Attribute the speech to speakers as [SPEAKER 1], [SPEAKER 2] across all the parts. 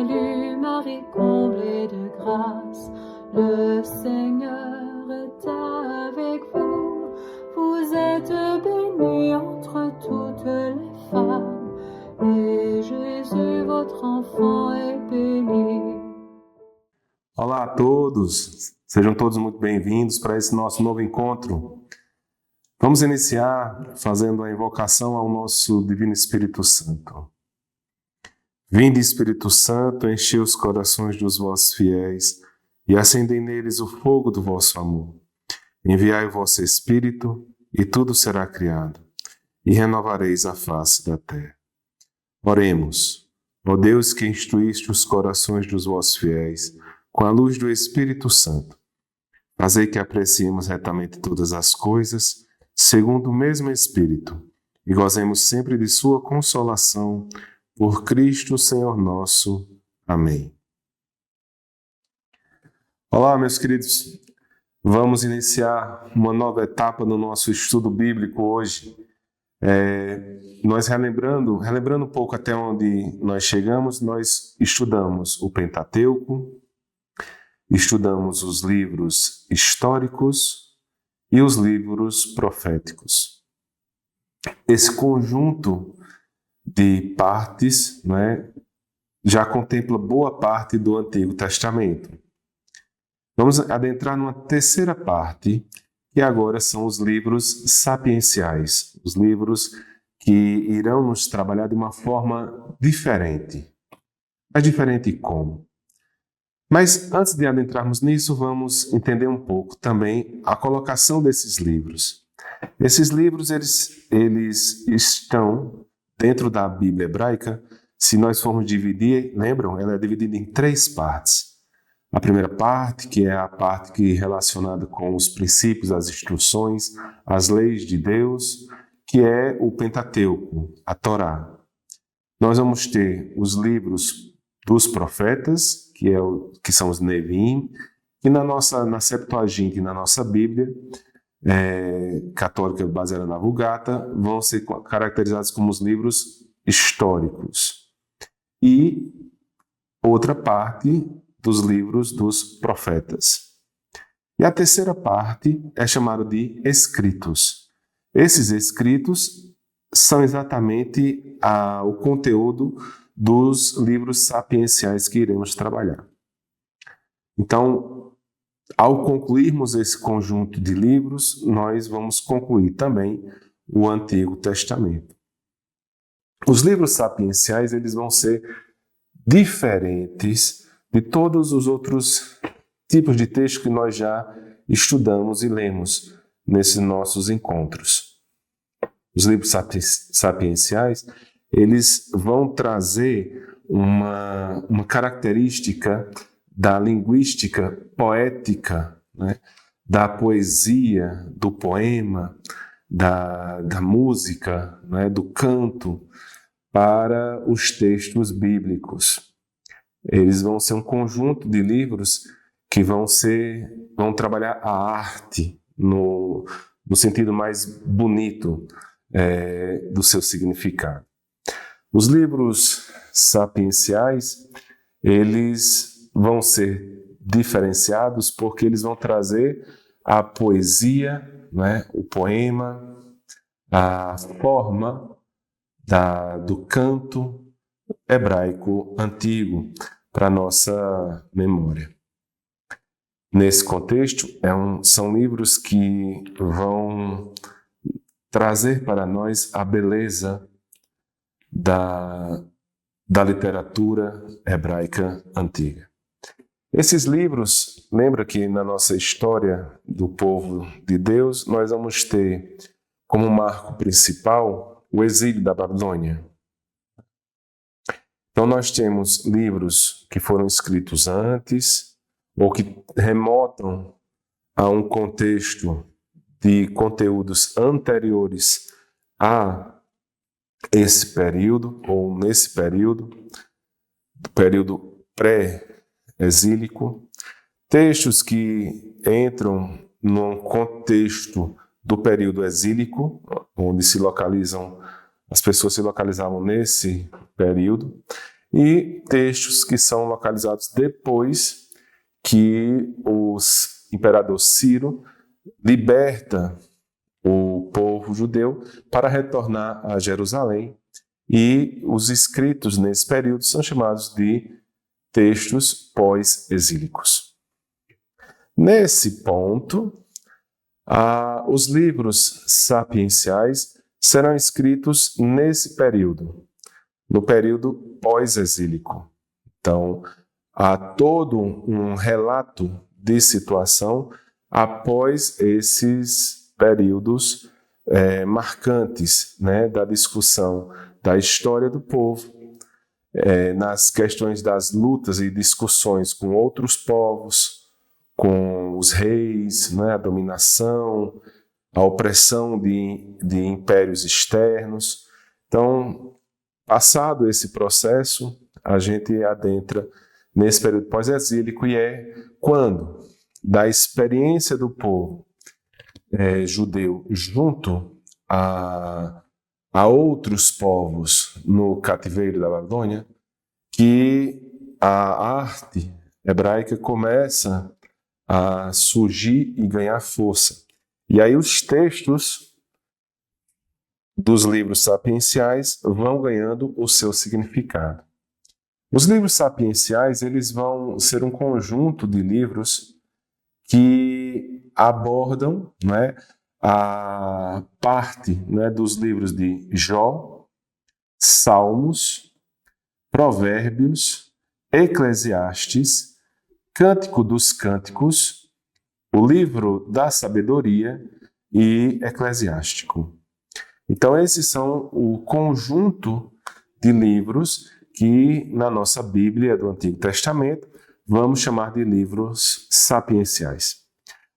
[SPEAKER 1] Salut Marie, comblée de grâce, le Seigneur est avec vous. Vous êtes bénie entre toutes les femmes, et Jésus, votre enfant, est béni.
[SPEAKER 2] Olá a todos, sejam todos muito bem-vindos para esse nosso novo encontro. Vamos iniciar fazendo a invocação ao nosso Divino Espírito Santo. Vinde, Espírito Santo, enchei os corações dos vossos fiéis e acendei neles o fogo do vosso amor. Enviai o vosso Espírito e tudo será criado, e renovareis a face da terra. Oremos, ó Deus que instruíste os corações dos vossos fiéis com a luz do Espírito Santo. Fazei que apreciemos retamente todas as coisas, segundo o mesmo Espírito, e gozemos sempre de sua consolação, por Cristo Senhor nosso. Amém. Olá, meus queridos. Vamos iniciar uma nova etapa no nosso estudo bíblico hoje. Nós relembrando um pouco até onde nós chegamos, nós estudamos o Pentateuco, estudamos os livros históricos e os livros proféticos. Esse conjunto de partes, já contempla boa parte do Antigo Testamento. Vamos adentrar numa terceira parte, que agora são os livros sapienciais, os livros que irão nos trabalhar de uma forma diferente. Mas diferente como? Mas antes de adentrarmos nisso, vamos entender um pouco também a colocação desses livros. Esses livros, eles estão dentro da Bíblia hebraica. Se nós formos dividir, lembram? Ela é dividida em 3 partes. A primeira parte, que é a parte que é relacionada com os princípios, as instruções, as leis de Deus, que é o Pentateuco, a Torá. Nós vamos ter os livros dos profetas, que são os Nevim, e na Septuaginta e na nossa Bíblia católica baseada na Vulgata, vão ser caracterizados como os livros históricos. E outra parte dos livros dos profetas. E a terceira parte é chamada de escritos. Esses escritos são exatamente o conteúdo dos livros sapienciais que iremos trabalhar. Então, ao concluirmos esse conjunto de livros, nós vamos concluir também o Antigo Testamento. Os livros sapienciais, eles vão ser diferentes de todos os outros tipos de textos que nós já estudamos e lemos nesses nossos encontros. Os livros sapienciais, eles vão trazer uma característica da linguística poética, da poesia, do poema, da música, do canto, para os textos bíblicos. Eles vão ser um conjunto de livros que vão trabalhar a arte no sentido mais bonito do seu significado. Os livros sapienciais, eles vão ser diferenciados porque eles vão trazer a poesia, o poema, a forma do canto hebraico antigo para a nossa memória. Nesse contexto, são livros que vão trazer para nós a beleza da literatura hebraica antiga. Esses livros, lembra que na nossa história do povo de Deus, nós vamos ter como marco principal o exílio da Babilônia. Então nós temos livros que foram escritos antes, ou que remontam a um contexto de conteúdos anteriores a esse período, ou nesse período, do período pré-exílico, textos que entram num contexto do período exílico, onde as pessoas se localizavam nesse período, e textos que são localizados depois que o imperador Ciro liberta o povo judeu para retornar a Jerusalém, e os escritos nesse período são chamados de textos pós-exílicos. Nesse ponto, os livros sapienciais serão escritos nesse período, no período pós-exílico. Então, há todo um relato de situação após esses períodos marcantes, né, da discussão da história do povo, nas questões das lutas e discussões com outros povos, com os reis, né, a dominação, a opressão de impérios externos. Então, passado esse processo, a gente adentra nesse período pós-exílico, e é quando, da experiência do povo judeu junto a outros povos no cativeiro da Babilônia, que a arte hebraica começa a surgir e ganhar força. E aí os textos dos livros sapienciais vão ganhando o seu significado. Os livros sapienciais, eles vão ser um conjunto de livros que abordam, né, a parte, né, dos livros de Jó, Salmos, Provérbios, Eclesiastes, Cântico dos Cânticos, o livro da Sabedoria e Eclesiástico. Então, esses são o conjunto de livros que, na nossa Bíblia do Antigo Testamento, vamos chamar de livros sapienciais.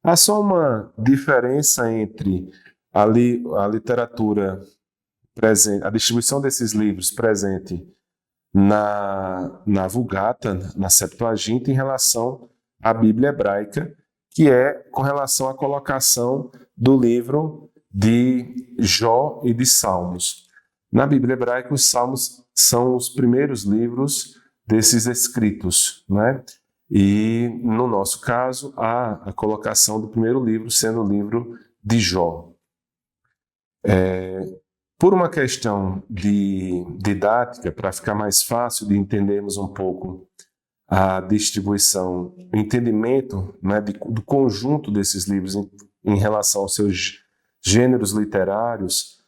[SPEAKER 2] Há só uma diferença entre a literatura presente, a distribuição desses livros presente na Vulgata, na Septuaginta, em relação à Bíblia hebraica, que é com relação à colocação do livro de Jó e de Salmos. Na Bíblia hebraica, os Salmos são os primeiros livros desses escritos, né? E, no nosso caso, há a colocação do primeiro livro sendo o livro de Jó. Por uma questão de didática, para ficar mais fácil de entendermos um pouco a distribuição, o entendimento, né, do conjunto desses livros em relação aos seus gêneros literários,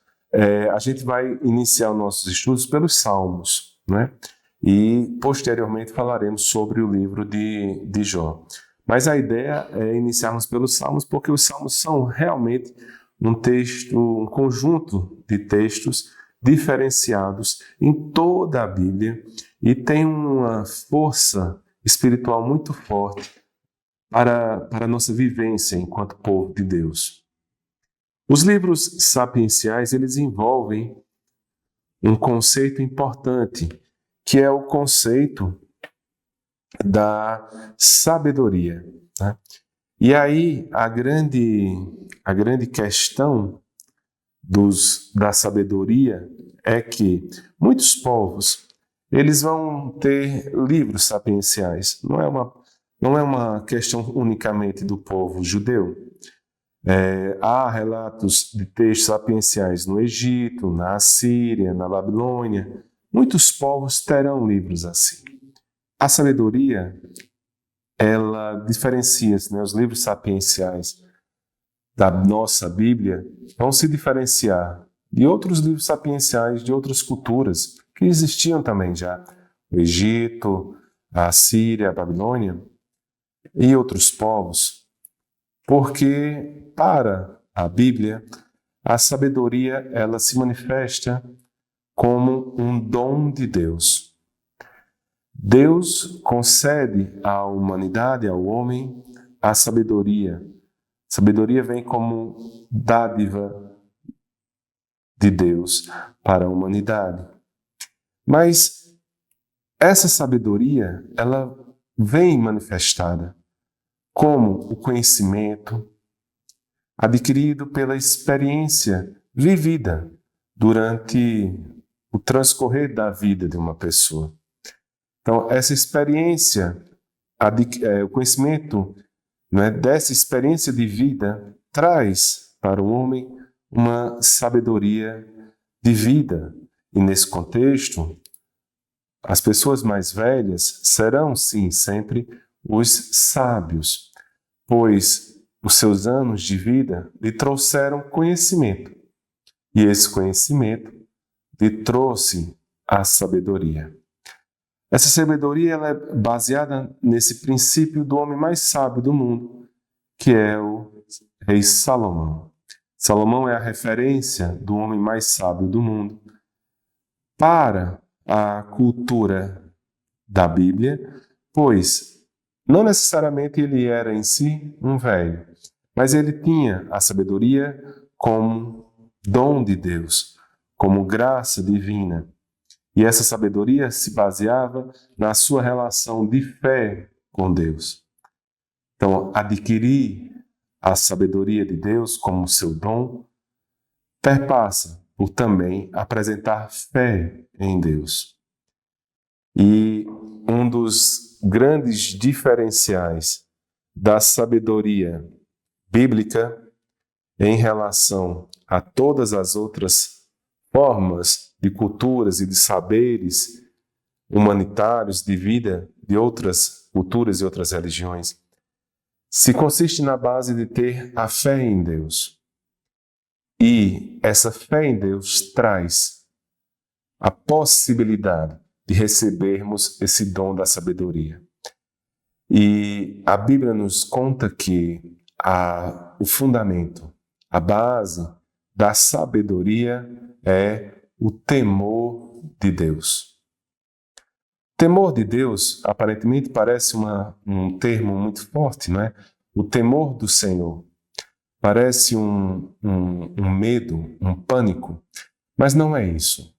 [SPEAKER 2] a gente vai iniciar os nossos estudos pelos Salmos, né? E posteriormente falaremos sobre o livro de Jó. Mas a ideia é iniciarmos pelos Salmos, porque os Salmos são realmente um conjunto de textos diferenciados em toda a Bíblia e tem uma força espiritual muito forte para a nossa vivência enquanto povo de Deus. Os livros sapienciais, eles envolvem um conceito importante, que é o conceito da sabedoria, né? E aí a grande questão da sabedoria é que muitos povos, eles vão ter livros sapienciais. Não é uma questão unicamente do povo judeu. Há relatos de textos sapienciais no Egito, na Assíria, na Babilônia. Muitos povos terão livros assim. A sabedoria, ela diferencia-se, né? Os livros sapienciais da nossa Bíblia vão se diferenciar de outros livros sapienciais de outras culturas que existiam também já. O Egito, a Assíria, a Babilônia e outros povos. Porque, para a Bíblia, a sabedoria, ela se manifesta como um dom de Deus. Deus concede à humanidade, ao homem, a sabedoria. Sabedoria vem como dádiva de Deus para a humanidade. Mas essa sabedoria, ela vem manifestada como o conhecimento adquirido pela experiência vivida durante o transcorrer da vida de uma pessoa. Então, essa experiência, o conhecimento, né, dessa experiência de vida traz para o homem uma sabedoria de vida. E nesse contexto, as pessoas mais velhas serão, sim, sempre os sábios, pois os seus anos de vida lhe trouxeram conhecimento. E esse conhecimento lhe trouxe a sabedoria. Essa sabedoria ela é baseada nesse princípio do homem mais sábio do mundo, que é o rei Salomão. Salomão é a referência do homem mais sábio do mundo para a cultura da Bíblia, pois não necessariamente ele era em si um velho, mas ele tinha a sabedoria como dom de Deus, como graça divina. E essa sabedoria se baseava na sua relação de fé com Deus. Então, adquirir a sabedoria de Deus como seu dom perpassa por também apresentar fé em Deus. E um dos grandes diferenciais da sabedoria bíblica em relação a todas as outras formas de culturas e de saberes humanitários de vida de outras culturas e outras religiões se consiste na base de ter a fé em Deus. E essa fé em Deus traz a possibilidade de recebermos esse dom da sabedoria. E a Bíblia nos conta que o fundamento, a base da sabedoria é o temor de Deus. Temor de Deus, aparentemente, parece um termo muito forte, não é? O temor do Senhor. Parece um medo, um pânico, mas não é isso.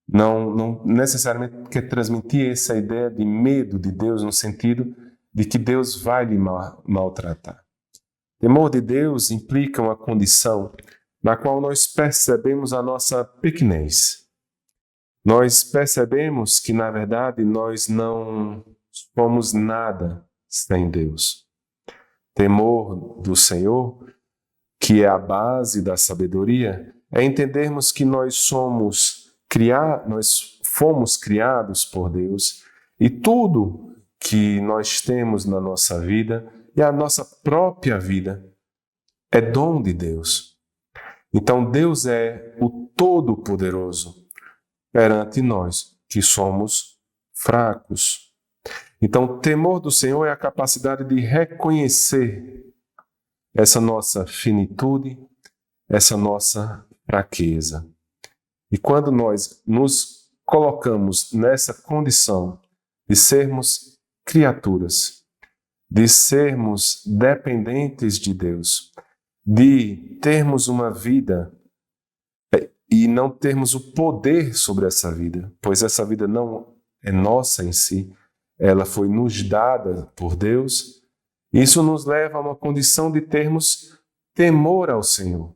[SPEAKER 2] Não necessariamente quer transmitir essa ideia de medo de Deus no sentido de que Deus vai lhe maltratar. Temor de Deus implica uma condição na qual nós percebemos a nossa pequenez. Nós percebemos que, na verdade, nós não somos nada sem Deus. Temor do Senhor, que é a base da sabedoria, é entendermos que nós fomos criados por Deus e tudo que nós temos na nossa vida e a nossa própria vida é dom de Deus. Então, Deus é o Todo-Poderoso perante nós, que somos fracos. Então, o temor do Senhor é a capacidade de reconhecer essa nossa finitude, essa nossa fraqueza. E quando nós nos colocamos nessa condição de sermos criaturas, de sermos dependentes de Deus, de termos uma vida e não termos o poder sobre essa vida, pois essa vida não é nossa em si, ela foi nos dada por Deus. Isso nos leva a uma condição de termos temor ao Senhor.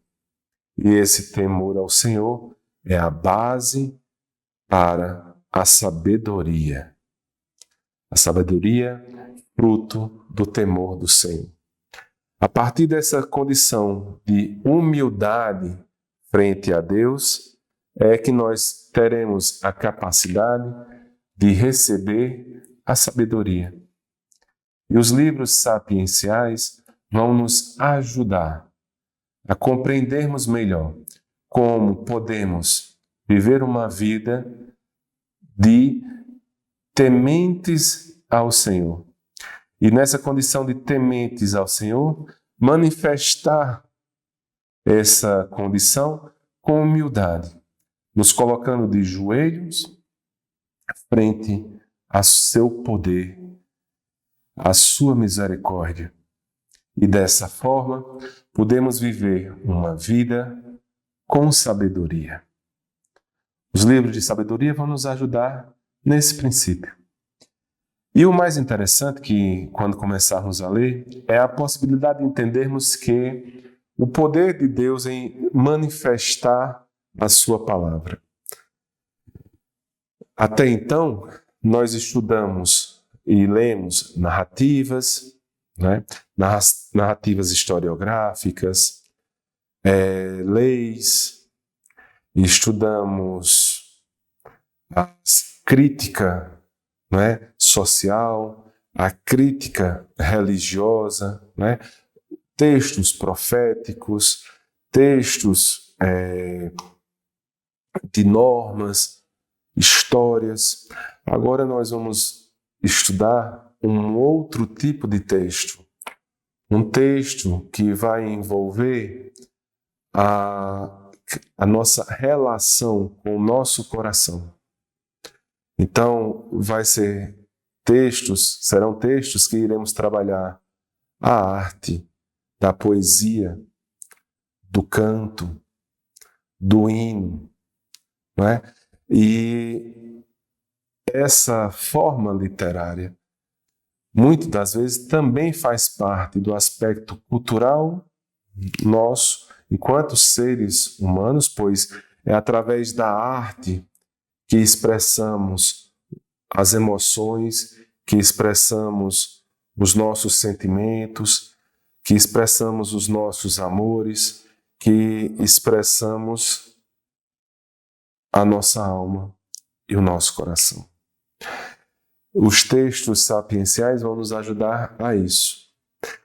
[SPEAKER 2] E esse temor ao Senhor é a base para a sabedoria. A sabedoria, fruto do temor do Senhor. A partir dessa condição de humildade frente a Deus, é que nós teremos a capacidade de receber a sabedoria. E os livros sapienciais vão nos ajudar a compreendermos melhor como podemos viver uma vida de tementes ao Senhor. E nessa condição de tementes ao Senhor, manifestar essa condição com humildade, nos colocando de joelhos frente ao seu poder, à sua misericórdia. E dessa forma, podemos viver uma vida com sabedoria. Os livros de sabedoria vão nos ajudar nesse princípio. E o mais interessante que, quando começarmos a ler, é a possibilidade de entendermos que o poder de Deus em manifestar a sua palavra. Até então, nós estudamos e lemos narrativas, né? Narrativas historiográficas, leis, estudamos a crítica, né, social, a crítica religiosa, né, textos proféticos, textos de normas, histórias. Agora nós vamos estudar um outro tipo de texto, um texto que vai envolver a nossa relação com o nosso coração. Então, serão textos que iremos trabalhar a arte da poesia, do canto, do hino, não é? E essa forma literária, muitas das vezes, também faz parte do aspecto cultural nosso, enquanto seres humanos, pois é através da arte que expressamos as emoções, que expressamos os nossos sentimentos, que expressamos os nossos amores, que expressamos a nossa alma e o nosso coração. Os textos sapienciais vão nos ajudar a isso,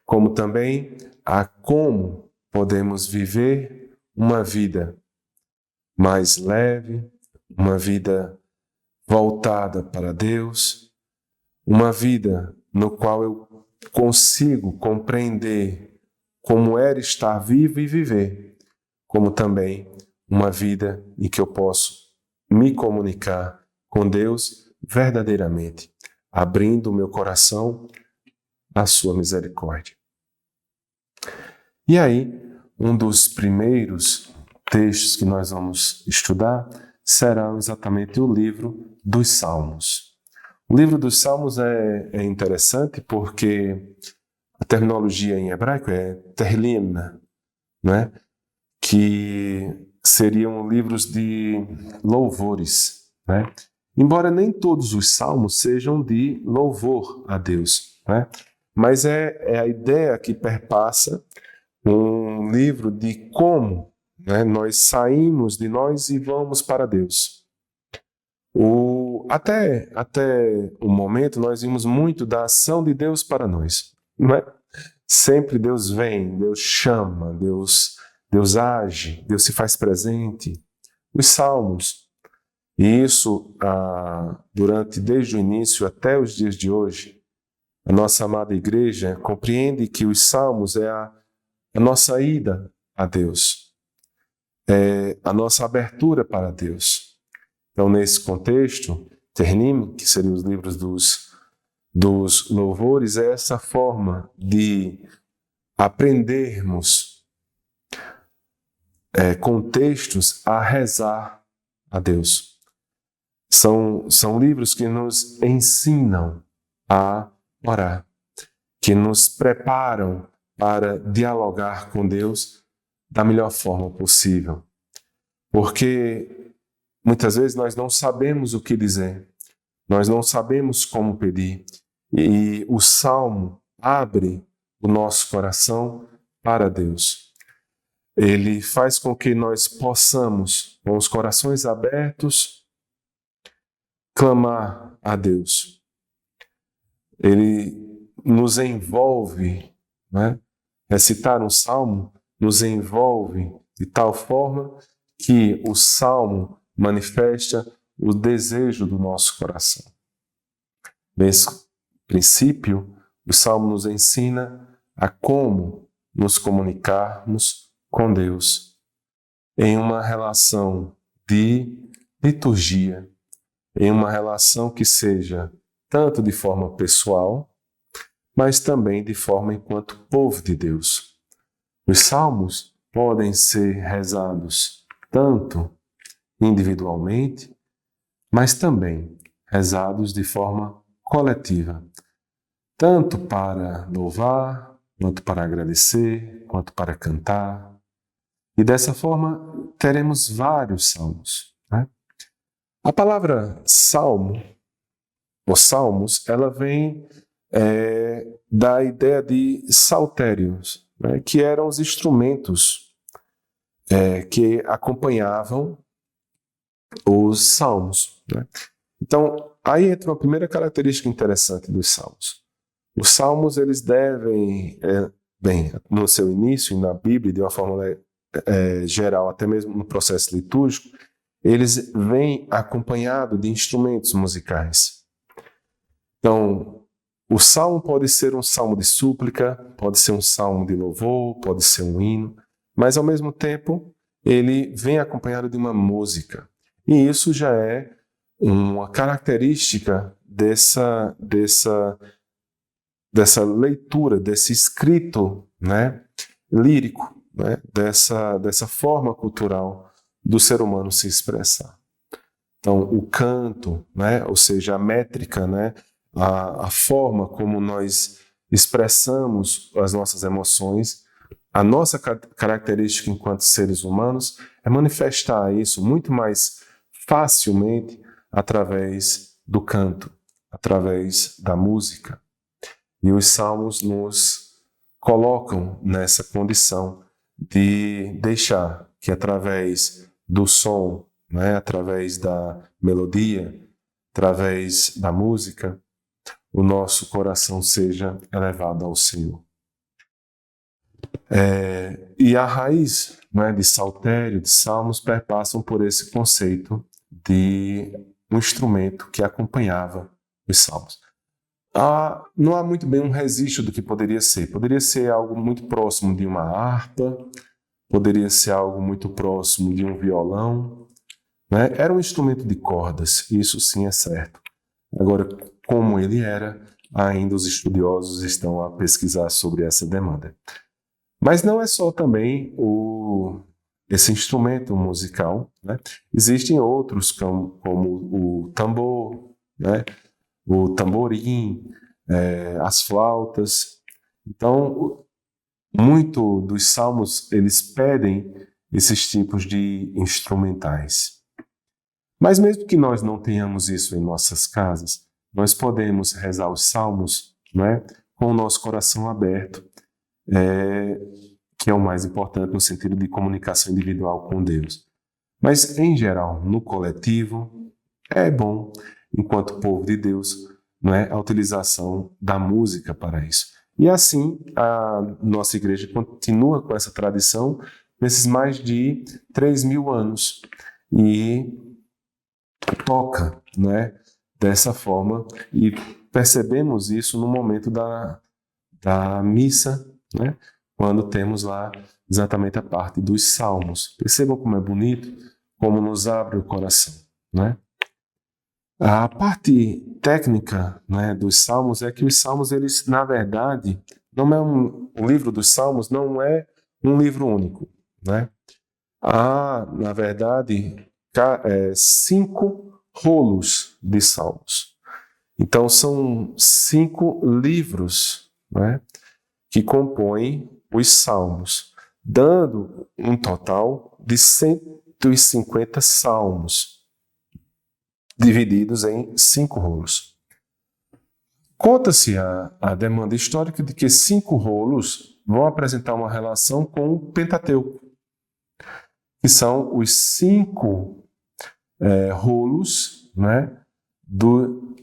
[SPEAKER 2] como também a como podemos viver uma vida mais leve, uma vida voltada para Deus, uma vida no qual eu consigo compreender como era estar vivo e viver, como também uma vida em que eu posso me comunicar com Deus verdadeiramente, abrindo o meu coração à sua misericórdia. E aí, um dos primeiros textos que nós vamos estudar será exatamente o livro dos Salmos. O livro dos Salmos é interessante porque a terminologia em hebraico é Tehillim, né? Que seriam livros de louvores, né? Embora nem todos os salmos sejam de louvor a Deus, né? Mas é a ideia que perpassa um livro de como, né, nós saímos de nós e vamos para Deus. Até o momento nós vimos muito da ação de Deus para nós, não é? Sempre Deus vem, Deus chama, Deus age, Deus se faz presente. Os salmos, e isso desde o início até os dias de hoje, a nossa amada igreja compreende que os salmos é a nossa ida a Deus, é a nossa abertura para Deus. Então, nesse contexto, Tehillim, que seriam os livros dos louvores, é essa forma de aprendermos com textos a rezar a Deus. São livros que nos ensinam a orar, que nos preparam para dialogar com Deus da melhor forma possível. Porque muitas vezes nós não sabemos o que dizer, nós não sabemos como pedir, e o Salmo abre o nosso coração para Deus. Ele faz com que nós possamos, com os corações abertos, clamar a Deus. Ele nos envolve, né? Recitar um salmo nos envolve de tal forma que o salmo manifesta o desejo do nosso coração. Nesse princípio, o salmo nos ensina a como nos comunicarmos com Deus em uma relação de liturgia, em uma relação que seja tanto de forma pessoal, mas também de forma enquanto povo de Deus. Os salmos podem ser rezados tanto individualmente, mas também rezados de forma coletiva, tanto para louvar, quanto para agradecer, quanto para cantar. E dessa forma teremos vários salmos, né? A palavra salmo os salmos, ela vem da ideia de saltérios, né, que eram os instrumentos que acompanhavam os salmos, né? Então, aí entra uma primeira característica interessante dos salmos. Os salmos, eles devem, bem, no seu início, na Bíblia, de uma forma geral, até mesmo no processo litúrgico, eles vêm acompanhados de instrumentos musicais. Então, o salmo pode ser um salmo de súplica, pode ser um salmo de louvor, pode ser um hino, mas ao mesmo tempo ele vem acompanhado de uma música. E isso já é uma característica dessa leitura, desse escrito, né, lírico, né, dessa forma cultural do ser humano se expressar. Então, o canto, né, ou seja, a métrica, né, a forma como nós expressamos as nossas emoções, a nossa característica enquanto seres humanos é manifestar isso muito mais facilmente através do canto, através da música. E os salmos nos colocam nessa condição de deixar que através do som, né, através da melodia, através da música, o nosso coração seja elevado ao Senhor. E a raiz, né, de saltério, de salmos, perpassam por esse conceito de um instrumento que acompanhava os salmos. Não há muito bem um registro do que poderia ser. Poderia ser algo muito próximo de uma harpa, poderia ser algo muito próximo de um violão, né? Era um instrumento de cordas, isso sim é certo. Agora, como ele era, ainda os estudiosos estão a pesquisar sobre essa demanda. Mas não é só também esse instrumento musical, né? Existem outros como o tambor, né? O tamborim, as flautas. Então, muito dos salmos, eles pedem esses tipos de instrumentais. Mas mesmo que nós não tenhamos isso em nossas casas, nós podemos rezar os salmos, né, com o nosso coração aberto, que é o mais importante no sentido de comunicação individual com Deus. Mas, em geral, no coletivo, é bom, enquanto povo de Deus, não é, a utilização da música para isso. E assim, a nossa igreja continua com essa tradição nesses mais de 3.000 anos e toca, não é, dessa forma, e percebemos isso no momento da missa, né, quando temos lá exatamente a parte dos salmos. Percebam como é bonito, como nos abre o coração, né? A parte técnica, né, dos salmos é que os salmos, eles, na verdade, não é o livro dos salmos não é um livro único, né? Há, na verdade, 5 rolos de salmos. Então, são 5 livros, né, que compõem os salmos, dando um total de 150 salmos, divididos em 5 rolos. Conta-se a demanda histórica de que 5 rolos vão apresentar uma relação com o Pentateuco, que são os 5 rolos, né,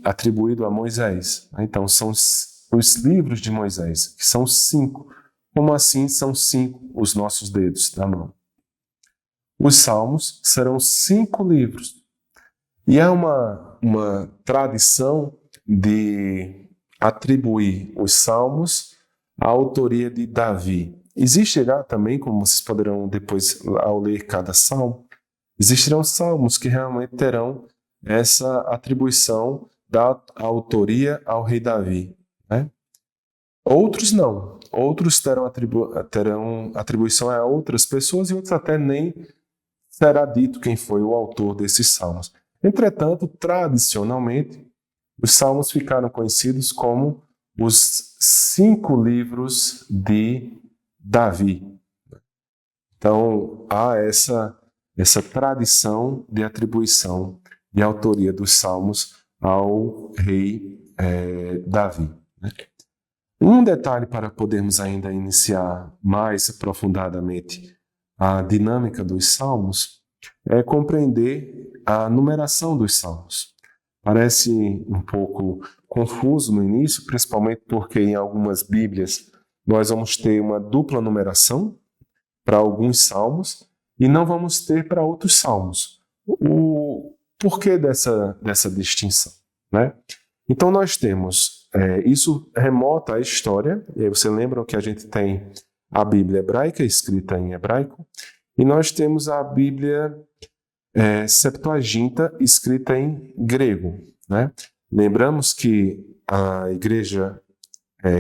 [SPEAKER 2] atribuído a Moisés. Então, são os livros de Moisés, que são 5. Como assim são 5 os nossos dedos da mão? Os salmos serão 5 livros. E há uma tradição de atribuir os salmos à autoria de Davi. Existe já também, como vocês poderão depois, ao ler cada salmo, existirão salmos que realmente terão essa atribuição da autoria ao rei Davi, né? Outros não. Outros terão atribuição a outras pessoas e outros até nem será dito quem foi o autor desses salmos. Entretanto, tradicionalmente, os salmos ficaram conhecidos como os 5 livros de Davi. Então, há essa tradição de atribuição de autoria dos salmos ao rei Davi. Né? Um detalhe para podermos ainda iniciar mais aprofundadamente a dinâmica dos salmos é compreender a numeração dos salmos. Parece um pouco confuso no início, principalmente porque em algumas Bíblias nós vamos ter uma dupla numeração para alguns salmos e não vamos ter para outros salmos. O porquê dessa distinção? Né? Então nós temos, isso remota à história, e aí você lembra que a gente tem a Bíblia hebraica, escrita em hebraico, e nós temos a Bíblia Septuaginta, escrita em grego. Né? Lembramos que a igreja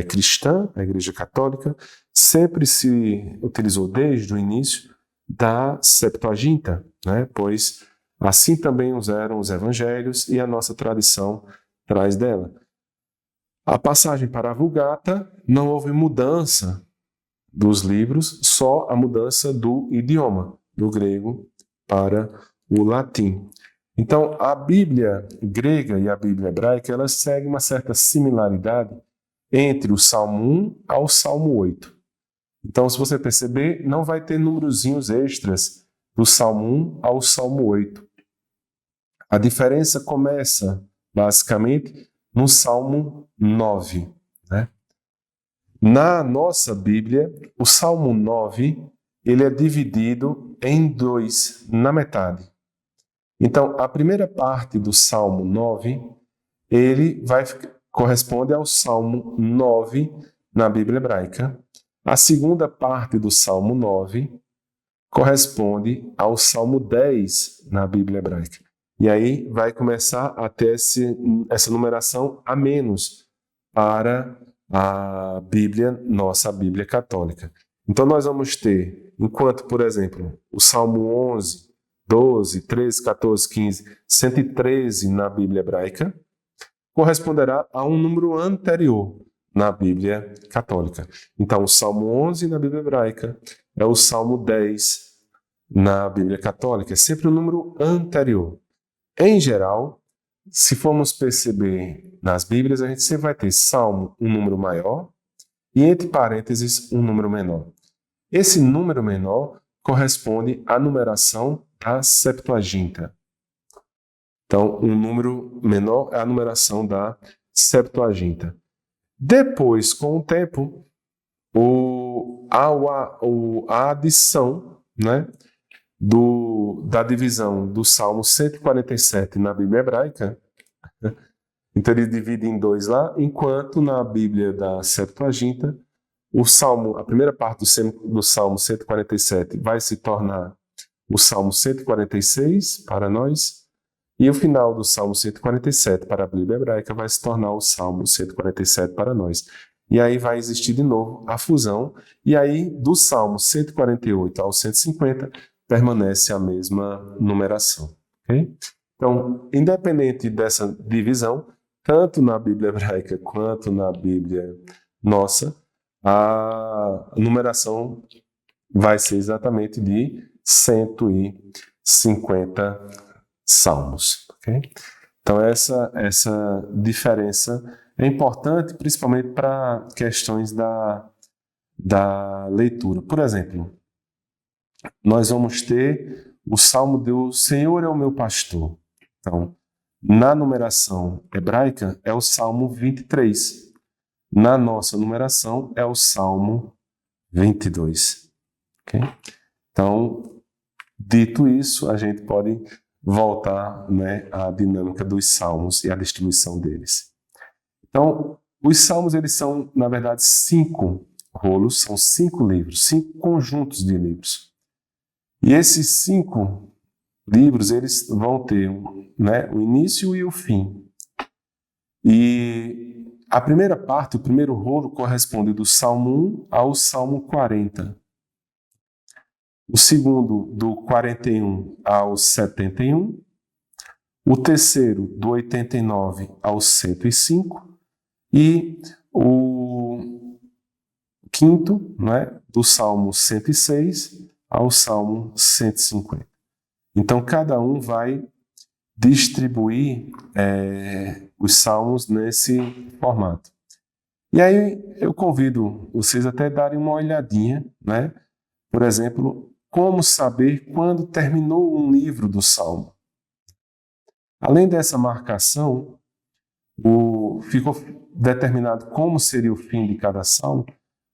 [SPEAKER 2] cristã, a igreja católica, sempre se utilizou desde o início da Septuaginta, né? Pois assim também eram os evangelhos e a nossa tradição traz dela. A passagem para a Vulgata não houve mudança dos livros, só a mudança do idioma, do grego para o latim. Então, a Bíblia grega e a Bíblia hebraica, elas seguem uma certa similaridade entre o Salmo 1 ao Salmo 8. Então, se você perceber, não vai ter númerozinhos extras do Salmo 1 ao Salmo 8. A diferença começa, basicamente, no Salmo 9. Né? Na nossa Bíblia, o Salmo 9 ele é dividido em dois, na metade. Então, a primeira parte do Salmo 9, ele corresponde ao Salmo 9 na Bíblia hebraica. A segunda parte do Salmo 9 corresponde ao Salmo 10 na Bíblia hebraica. E aí vai começar a ter essa numeração a menos para a Bíblia, nossa Bíblia católica. Então nós vamos ter, enquanto, por exemplo, o Salmo 11, 12, 13, 14, 15, 113 na Bíblia hebraica, corresponderá a um número anterior na Bíblia católica. Então, o Salmo 11 na Bíblia hebraica é o Salmo 10 na Bíblia católica. É sempre um número anterior. Em geral, se formos perceber nas Bíblias, a gente sempre vai ter Salmo, um número maior, e entre parênteses, um número menor. Esse número menor corresponde à numeração da Septuaginta. Então, um número menor é a numeração da Septuaginta. Depois, com o tempo, a adição, né, da divisão do Salmo 147 na Bíblia hebraica, então ele divide em dois lá, enquanto na Bíblia da Septuaginta, a primeira parte do Salmo 147 vai se tornar o Salmo 146 para nós, e o final do Salmo 147 para a Bíblia hebraica vai se tornar o Salmo 147 para nós. E aí vai existir de novo a fusão, e aí do Salmo 148 ao 150 permanece a mesma numeração. Okay? Então, independente dessa divisão, tanto na Bíblia hebraica quanto na Bíblia nossa, a numeração vai ser exatamente de 150 salmos. Okay? Então, essa diferença é importante, principalmente para questões da leitura. Por exemplo, nós vamos ter o Salmo do Senhor é o meu pastor. Então, na numeração hebraica é o Salmo 23. Na nossa numeração é o Salmo 22. Okay? Então, dito isso, a gente pode voltar, né, à dinâmica dos salmos e à distribuição deles. Então, os salmos eles são, na verdade, 5 rolos, são 5 livros, 5 conjuntos de livros. E esses 5 livros eles vão ter, né, o início e o fim. E a primeira parte, o primeiro rolo, corresponde do Salmo 1 ao Salmo 40. O segundo, do 41 ao 71. O terceiro, do 89 ao 105. E o quinto, né, do Salmo 106 ao Salmo 150. Então, cada um vai distribuir os salmos nesse formato. E aí eu convido vocês até darem uma olhadinha, né? Por exemplo, como saber quando terminou um livro do Salmo. Além dessa marcação, ficou determinado como seria o fim de cada salmo,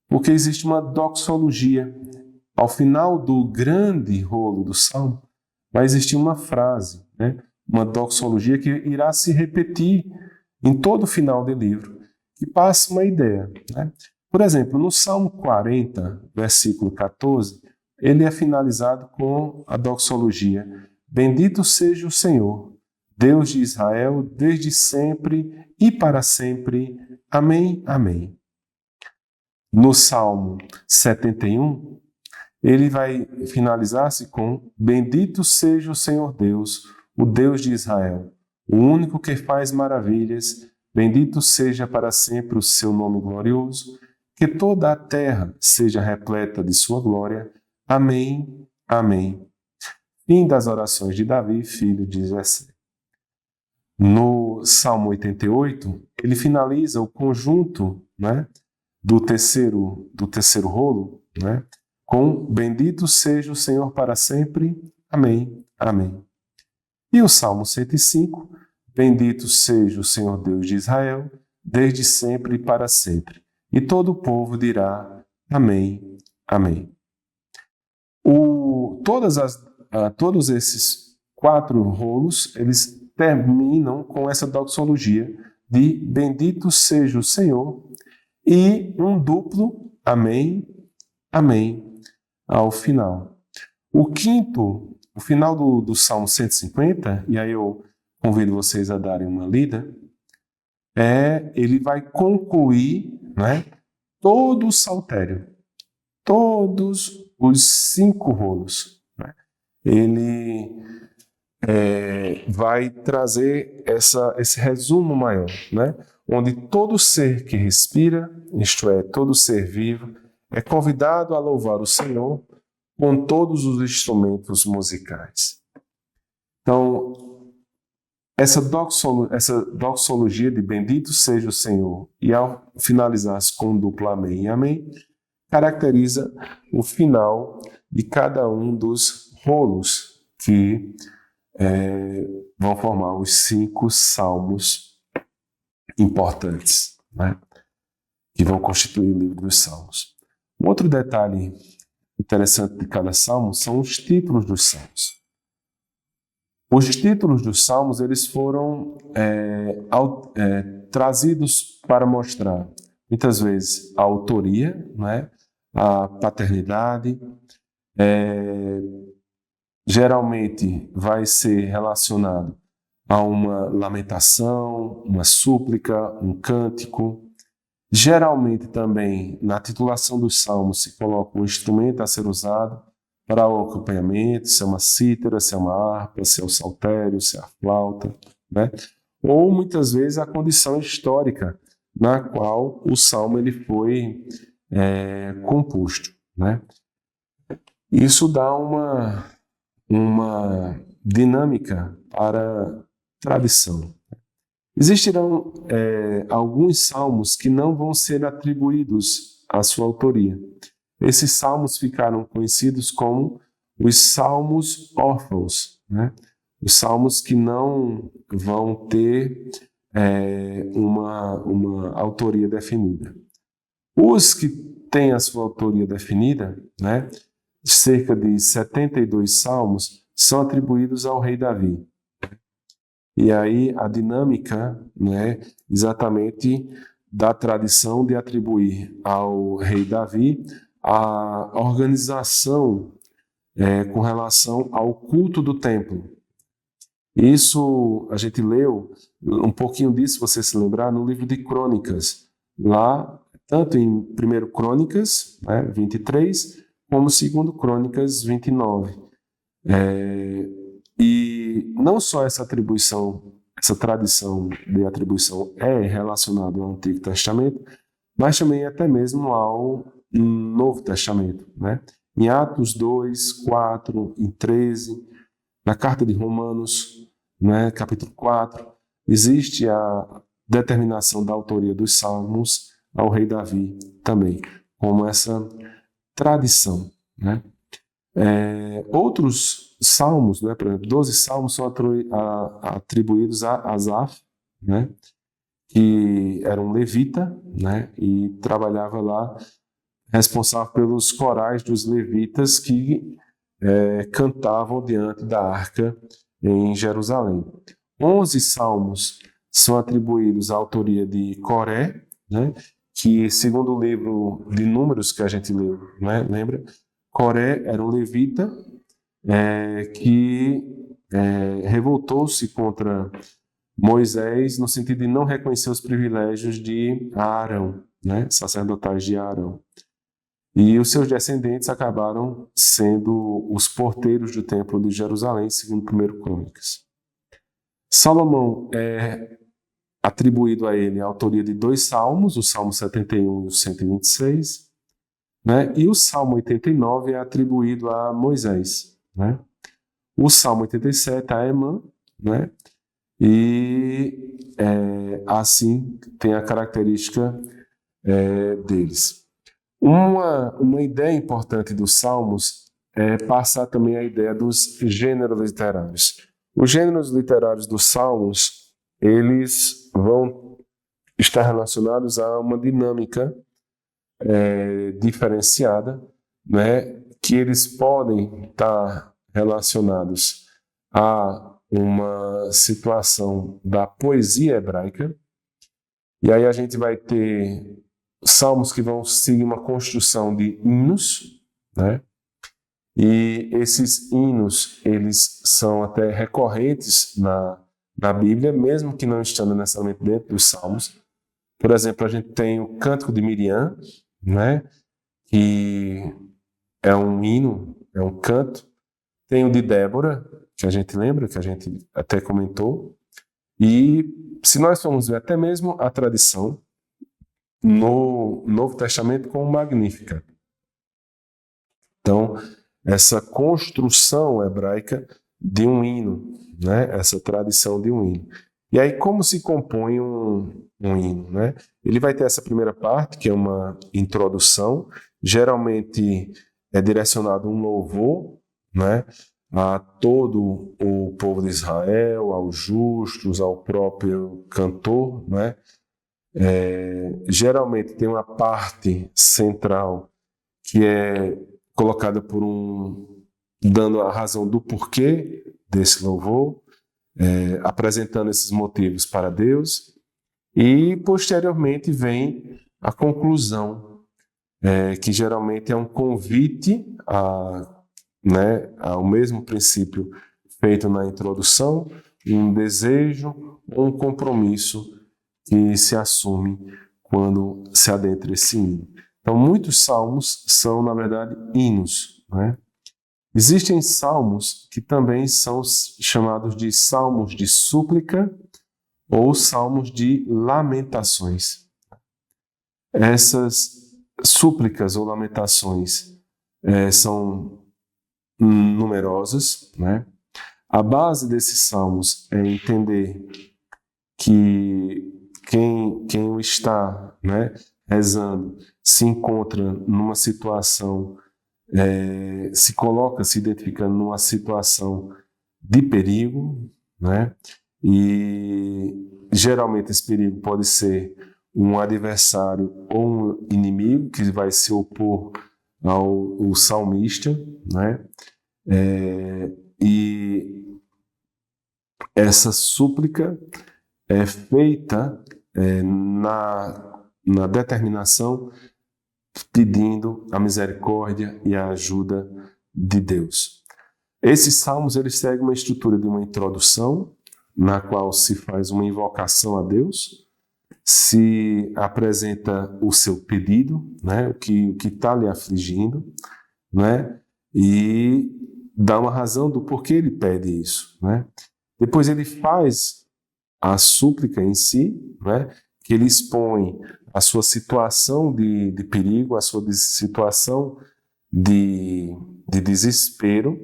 [SPEAKER 2] porque existe uma doxologia. Ao final do grande rolo do salmo, vai existir uma frase, né? Uma doxologia que irá se repetir em todo o final do livro, que passa uma ideia, né? Por exemplo, no Salmo 40, versículo 14, ele é finalizado com a doxologia: Bendito seja o Senhor, Deus de Israel, desde sempre e para sempre. Amém, amém. No Salmo 71, ele vai finalizar-se com: Bendito seja o Senhor Deus, o Deus de Israel, o único que faz maravilhas. Bendito seja para sempre o seu nome glorioso. Que toda a terra seja repleta de sua glória. Amém, amém. Fim das orações de Davi, filho de Jessé. No Salmo 88, ele finaliza o conjunto, né, do terceiro rolo, né, com Bendito seja o Senhor para sempre. Amém, amém. E o Salmo 105, Bendito seja o Senhor Deus de Israel, desde sempre e para sempre. E todo o povo dirá Amém, amém. Todos esses 4 rolos, eles terminam com essa doxologia de Bendito seja o Senhor e um duplo Amém, amém ao final. O final do Salmo 150, e aí eu convido vocês a darem uma lida, ele vai concluir, né, todo o saltério, todos os 5 rolos. Né? Ele vai trazer esse resumo maior, né? Onde todo ser que respira, isto é, todo ser vivo, é convidado a louvar o Senhor com todos os instrumentos musicais. Então, essa doxologia de Bendito seja o Senhor, e ao finalizar-se com duplo Amém e Amém, caracteriza o final de cada um dos rolos que vão formar os 5 salmos importantes, né, que vão constituir o livro dos Salmos. Um outro detalhe interessante de cada salmo são os títulos dos salmos. Os títulos dos salmos eles foram trazidos para mostrar, muitas vezes, a autoria, né, a paternidade. Geralmente vai ser relacionado a uma lamentação, uma súplica, um cântico. Geralmente também na titulação dos salmos se coloca um instrumento a ser usado para o acompanhamento, se é uma cítara, se é uma harpa, se é o saltério, se é a flauta, né? Ou muitas vezes a condição histórica na qual o salmo ele foi composto, né? Isso dá uma dinâmica para a tradição. Existirão alguns salmos que não vão ser atribuídos à sua autoria. Esses salmos ficaram conhecidos como os salmos órfãos, né? Os salmos que não vão ter uma autoria definida. Os que têm a sua autoria definida, né, cerca de 72 salmos, são atribuídos ao rei Davi. E aí a dinâmica, né, exatamente da tradição de atribuir ao rei Davi a organização com relação ao culto do templo. Isso a gente leu um pouquinho disso, você se lembrar, no livro de Crônicas, lá tanto em 1 Crônicas, né, 23, como 2 Crônicas 29. E não só essa tradição de atribuição é relacionada ao Antigo Testamento, mas também até mesmo ao Novo Testamento, né? Em Atos 2, 4, em 13, na carta de Romanos, né, capítulo 4, existe a determinação da autoria dos salmos ao rei Davi também, como essa tradição, né? Outros salmos, né, por exemplo, 12 salmos são atribuídos a Asaf, né, que era um levita, né, e trabalhava lá, responsável pelos corais dos levitas que cantavam diante da arca em Jerusalém. 11 salmos são atribuídos à autoria de Coré, né, que, segundo o livro de Números que a gente leu, né, lembra? Coré era um levita que revoltou-se contra Moisés no sentido de não reconhecer os privilégios de Arão, né, sacerdotais de Arão. E os seus descendentes acabaram sendo os porteiros do templo de Jerusalém, segundo 1 Crônicas. Salomão é atribuído a ele a autoria de 2 salmos, o Salmo 71 e o 126, né? E o Salmo 89 é atribuído a Moisés, né? O Salmo 87 a Emã, né? E assim tem a característica deles. Uma ideia importante dos Salmos é passar também a ideia dos gêneros literários. Os gêneros literários dos Salmos, eles vão estar relacionados a uma dinâmica diferenciada, né, que eles podem estar relacionados a uma situação da poesia hebraica, e aí a gente vai ter salmos que vão seguir uma construção de hinos, né? E esses hinos, eles são até recorrentes na Bíblia, mesmo que não estando necessariamente dentro dos salmos. Por exemplo, a gente tem o Cântico de Miriam, né? Que é um hino, é um canto. Tem o de Débora, que a gente lembra, que a gente até comentou. E se nós formos ver até mesmo a tradição no Novo Testamento com o Magnífica. Então, essa construção hebraica de um hino, né? Essa tradição de um hino. E aí, como se compõe um hino, né? Ele vai ter essa primeira parte, que é uma introdução, geralmente é direcionado um louvor, né? A todo o povo de Israel, aos justos, ao próprio cantor, né? Geralmente tem uma parte central que é colocada por dando a razão do porquê desse louvor, apresentando esses motivos para Deus, e posteriormente vem a conclusão, que geralmente é um convite ao mesmo princípio feito na introdução, um desejo ou um compromisso que se assume quando se adentra esse hino. Então, muitos salmos são, na verdade, hinos, né? Existem salmos que também são chamados de salmos de súplica ou salmos de lamentações. Essas súplicas ou lamentações são numerosas, né? A base desses salmos é entender que quem o está, né, rezando se encontra numa situação, se coloca se identificando numa situação de perigo, né? E geralmente esse perigo pode ser um adversário ou um inimigo que vai se opor ao salmista, né? E essa súplica é feita na determinação, pedindo a misericórdia e a ajuda de Deus. Esses salmos eles seguem uma estrutura de uma introdução, na qual se faz uma invocação a Deus, se apresenta o seu pedido, né, o que está lhe afligindo, né, e dá uma razão do porquê ele pede isso, né. Depois ele faz a súplica em si, né, que ele expõe a sua situação de perigo, a sua situação de desespero,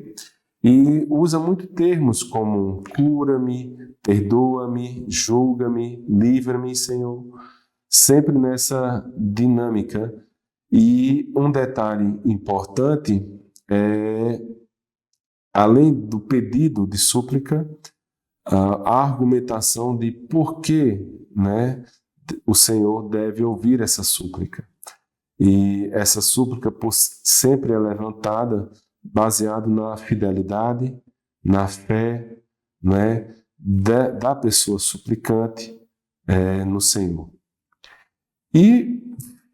[SPEAKER 2] E usa muito termos como cura-me, perdoa-me, julga-me, livra-me, Senhor, sempre nessa dinâmica. E um detalhe importante é, além do pedido de súplica, a argumentação de por que, né, o Senhor deve ouvir essa súplica. E essa súplica sempre é levantada baseado na fidelidade, na fé, né, da pessoa suplicante no Senhor. E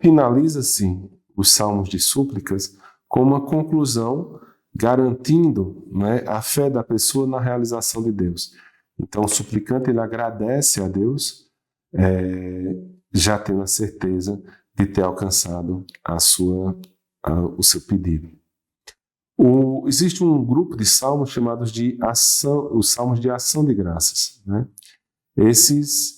[SPEAKER 2] finaliza-se os salmos de súplicas com uma conclusão garantindo, né, a fé da pessoa na realização de Deus. Então, o suplicante ele agradece a Deus, já tendo a certeza de ter alcançado o seu pedido. Existe um grupo de salmos chamados de os salmos de ação de graças, né? Nesse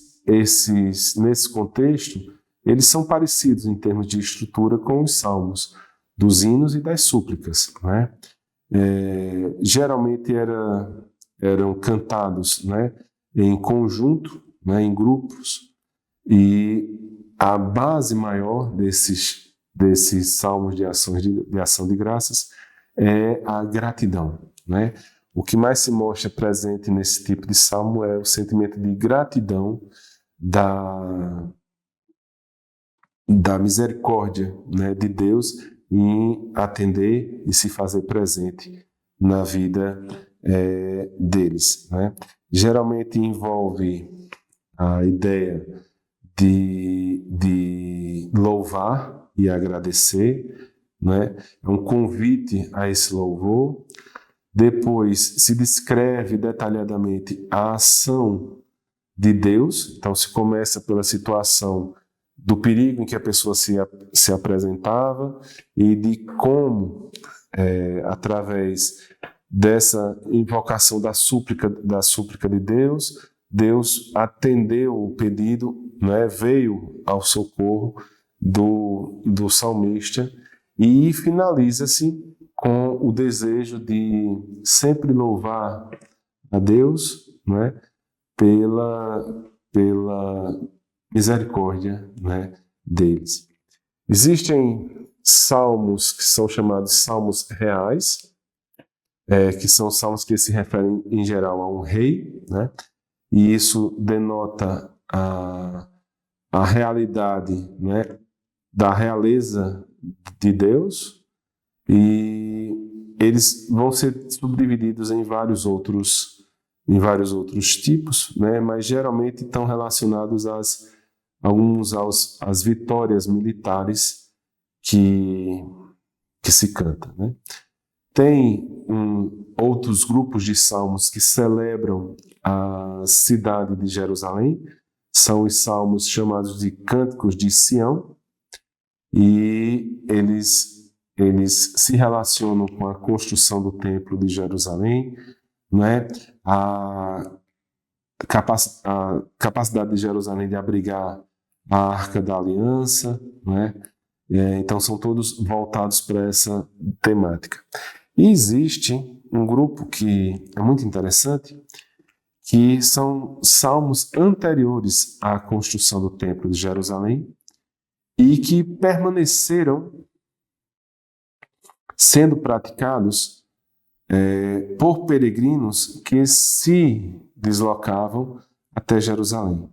[SPEAKER 2] contexto, eles são parecidos em termos de estrutura com os salmos dos hinos e das súplicas, né? Geralmente eram cantados, né, em conjunto, né, em grupos, e a base maior desses salmos de ação de graças é a gratidão, né? O que mais se mostra presente nesse tipo de salmo é o sentimento de gratidão da misericórdia, né, de Deus em atender e se fazer presente na vida deles, né? Geralmente envolve a ideia de louvar e agradecer, né? É um convite a esse louvor. Depois se descreve detalhadamente a ação de Deus. Então se começa pela situação do perigo em que a pessoa se apresentava e de como, através dessa invocação da súplica de Deus, Deus atendeu o pedido, né, veio ao socorro do salmista, e finaliza-se com o desejo de sempre louvar a Deus, né, pela misericórdia, né, deles. Existem salmos que são chamados salmos reais, que são salmos que se referem em geral a um rei, né, e isso denota a realidade, né, da realeza de Deus, e eles vão ser subdivididos em vários outros tipos, né, mas geralmente estão relacionados às vitórias militares que se canta, né? Tem outros grupos de salmos que celebram a cidade de Jerusalém, são os salmos chamados de Cânticos de Sião, e eles se relacionam com a construção do Templo de Jerusalém, né? A capacidade de Jerusalém de abrigar a Arca da Aliança, né? Então são todos voltados para essa temática. E existe um grupo que é muito interessante, que são salmos anteriores à construção do Templo de Jerusalém e que permaneceram sendo praticados por peregrinos que se deslocavam até Jerusalém.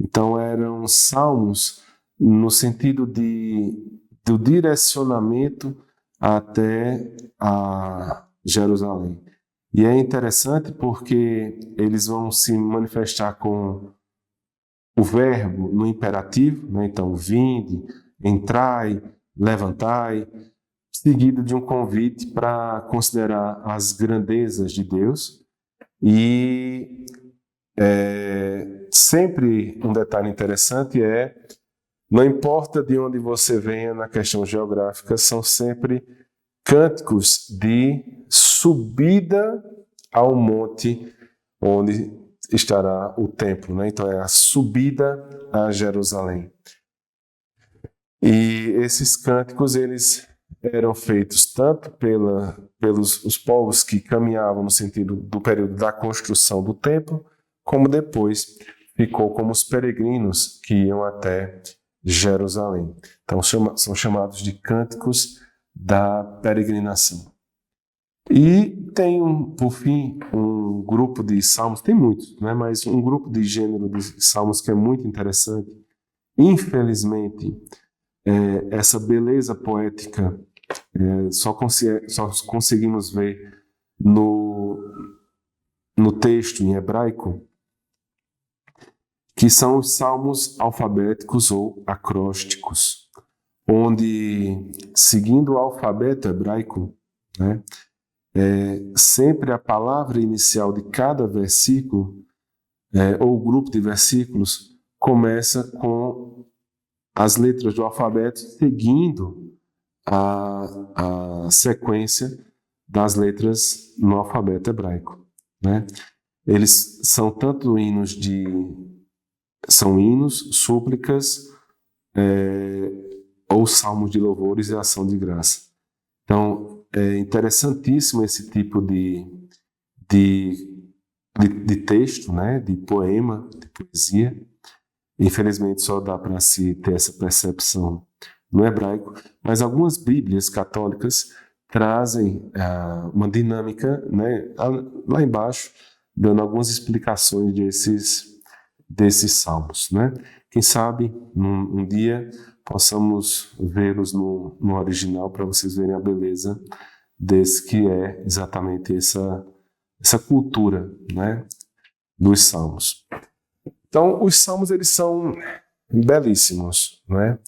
[SPEAKER 2] Então eram salmos no sentido do direcionamento até a Jerusalém. E é interessante porque eles vão se manifestar com o verbo no imperativo, né? Então, vinde, entrai, levantai, seguido de um convite para considerar as grandezas de Deus. E sempre um detalhe interessante não importa de onde você venha na questão geográfica, são sempre cânticos de subida ao monte onde estará o templo, né? Então é a subida a Jerusalém. E esses cânticos, eles eram feitos tanto pelos os povos que caminhavam no sentido do período da construção do templo, como depois ficou como os peregrinos que iam até Jerusalém. Então são chamados de cânticos da peregrinação. E tem, por fim, um grupo de salmos, tem muitos, né? Mas um grupo de gênero de salmos que é muito interessante. Infelizmente, essa beleza poética só conseguimos ver no texto em hebraico, que são os salmos alfabéticos ou acrósticos, onde, seguindo o alfabeto hebraico, né, sempre a palavra inicial de cada versículo, ou grupo de versículos, começa com as letras do alfabeto seguindo a sequência das letras no alfabeto hebraico, né? Eles são tanto são hinos, súplicas, ou salmos de louvores e ação de graça. Então, é interessantíssimo esse tipo de texto, né? De poema, de poesia. Infelizmente, só dá para se ter essa percepção no hebraico, mas algumas bíblias católicas trazem uma dinâmica, né, lá embaixo, dando algumas explicações desses salmos, né? Quem sabe um dia possamos vê-los no original para vocês verem a beleza desse que é exatamente essa cultura, né, dos salmos. Então, os salmos eles são belíssimos, né?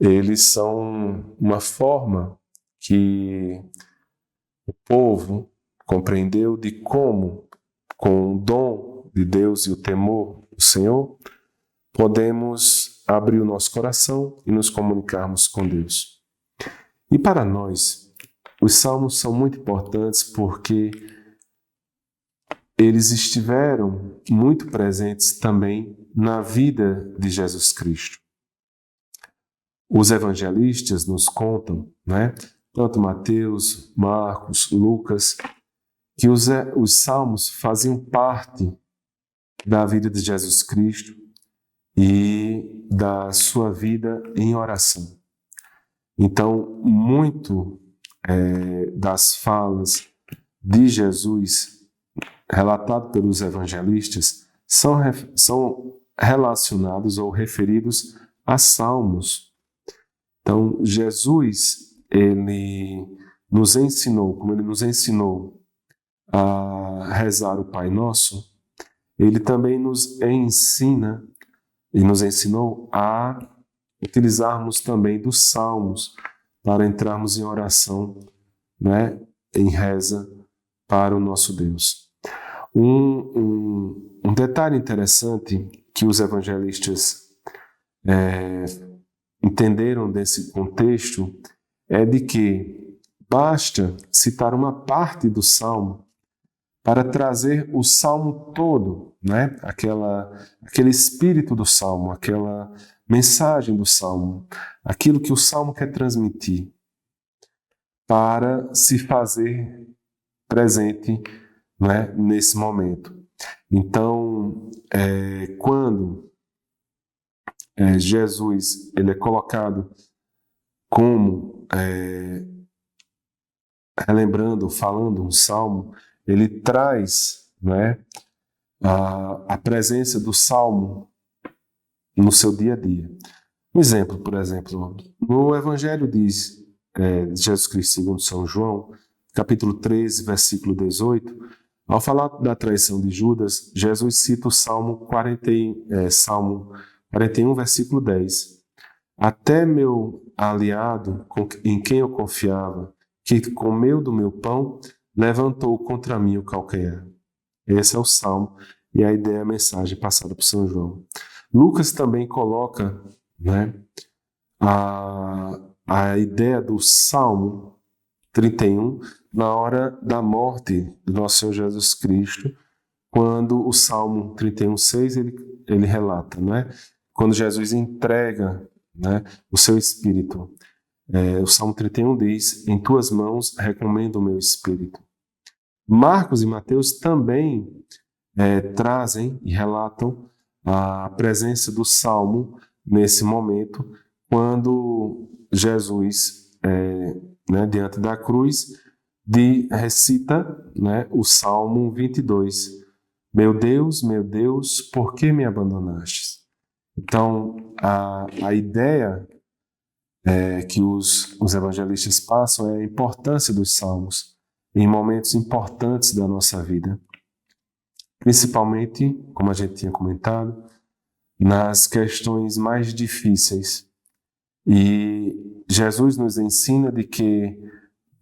[SPEAKER 2] Eles são uma forma que o povo compreendeu de como, com o dom de Deus e o temor do Senhor, podemos abrir o nosso coração e nos comunicarmos com Deus. E para nós, os salmos são muito importantes porque eles estiveram muito presentes também na vida de Jesus Cristo. Os evangelistas nos contam, né, tanto Mateus, Marcos, Lucas, que os salmos faziam parte da vida de Jesus Cristo e da sua vida em oração. Então, muito das falas de Jesus, relatado pelos evangelistas, são relacionados ou referidos a salmos. Então, Jesus, ele nos ensinou, como ele nos ensinou a rezar o Pai Nosso, ele também nos ensina e nos ensinou a utilizarmos também dos salmos para entrarmos em oração, né, em reza para o nosso Deus. Um detalhe interessante que os evangelistas entenderam desse contexto é de que basta citar uma parte do salmo para trazer o salmo todo, né? Aquele espírito do salmo, aquela mensagem do salmo, aquilo que o salmo quer transmitir, para se fazer presente, né, nesse momento. Então, quando Jesus ele é colocado como relembrando, falando um salmo, ele traz, né, a presença do salmo no seu dia a dia. Um exemplo, por exemplo, no Evangelho diz Jesus Cristo segundo São João, capítulo 13, versículo 18, ao falar da traição de Judas, Jesus cita o Salmo 41, versículo 10. Até meu aliado, em quem eu confiava, que comeu do meu pão, levantou contra mim o calcanhar. Esse é o Salmo e a ideia, a mensagem passada por São João. Lucas também coloca, né, a ideia do Salmo 31 na hora da morte do nosso Senhor Jesus Cristo, quando o Salmo 31:6 ele relata, né, quando Jesus entrega, né, o seu Espírito. O Salmo 31 diz: em tuas mãos recomendo o meu espírito. Marcos e Mateus também trazem e relatam a presença do Salmo nesse momento, quando Jesus, diante da cruz, recita o Salmo 22. Meu Deus, por que me abandonastes? Então, a ideia que os evangelistas passam é a importância dos salmos em momentos importantes da nossa vida, principalmente, como a gente tinha comentado, nas questões mais difíceis. E Jesus nos ensina de que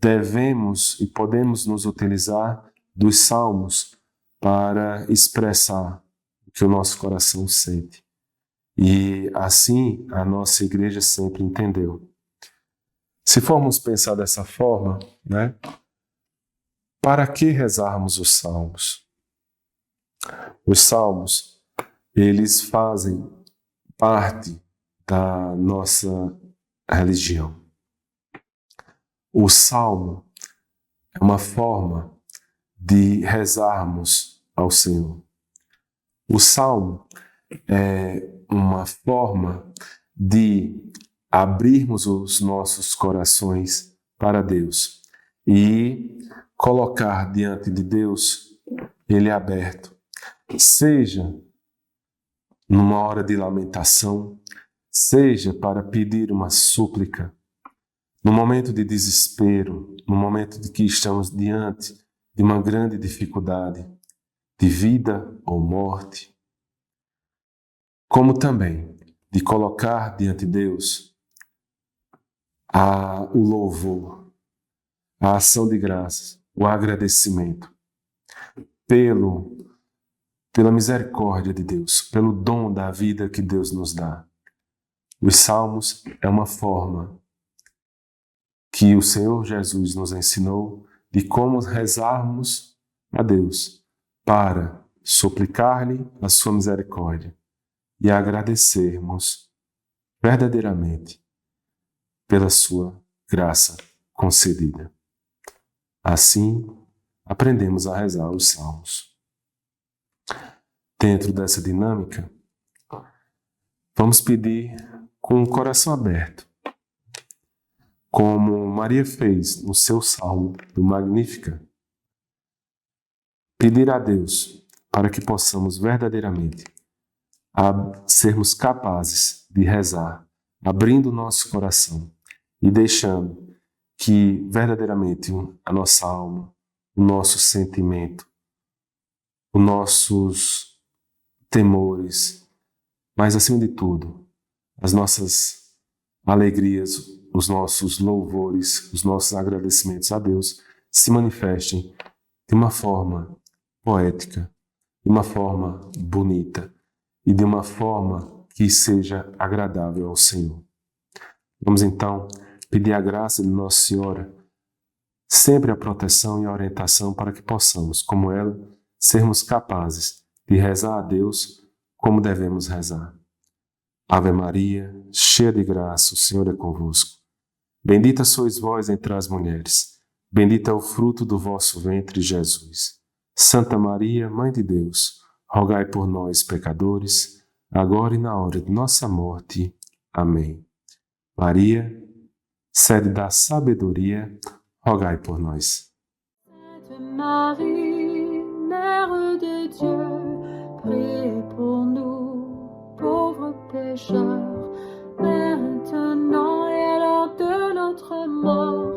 [SPEAKER 2] devemos e podemos nos utilizar dos salmos para expressar o que o nosso coração sente. E assim a nossa igreja sempre entendeu. Se formos pensar dessa forma, para que rezarmos os salmos? Os salmos, eles fazem parte da nossa religião. O salmo é uma forma de rezarmos ao Senhor. O salmo é uma forma de abrirmos os nossos corações para Deus e colocar diante de Deus Ele aberto, seja numa hora de lamentação, seja para pedir uma súplica, no momento de desespero, no momento de que estamos diante de uma grande dificuldade, de vida ou morte, como também de colocar diante de Deus o louvor, a ação de graças, o agradecimento pela misericórdia de Deus, pelo dom da vida que Deus nos dá. Os salmos é uma forma que o Senhor Jesus nos ensinou de como rezarmos a Deus para suplicar-lhe a sua misericórdia e agradecermos verdadeiramente pela sua graça concedida. Assim, aprendemos a rezar os salmos. Dentro dessa dinâmica, vamos pedir com o coração aberto, como Maria fez no seu salmo do Magnífica, pedir a Deus para que possamos verdadeiramente sermos capazes de rezar, abrindo o nosso coração e deixando que verdadeiramente a nossa alma, o nosso sentimento, os nossos temores, mas acima de tudo, as nossas alegrias, os nossos louvores, os nossos agradecimentos a Deus se manifestem de uma forma poética, de uma forma bonita e de uma forma que seja agradável ao Senhor. Vamos então pedir a graça de Nossa Senhora, sempre a proteção e a orientação para que possamos, como ela, sermos capazes de rezar a Deus como devemos rezar. Ave Maria, cheia de graça, o Senhor é convosco. Bendita sois vós entre as mulheres, bendito é o fruto do vosso ventre, Jesus. Santa Maria, Mãe de Deus, rogai por nós, pecadores, agora e na hora de nossa morte. Amém. Maria, sede da sabedoria, rogai por nós.
[SPEAKER 1] Sainte Marie, Mère de Dieu, priez pour nous, pauvres pécheurs, maintenant et à l'heure de notre mort.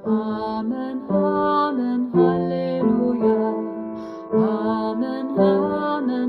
[SPEAKER 1] Amen, Amen, Alléluia. Amen, Amen.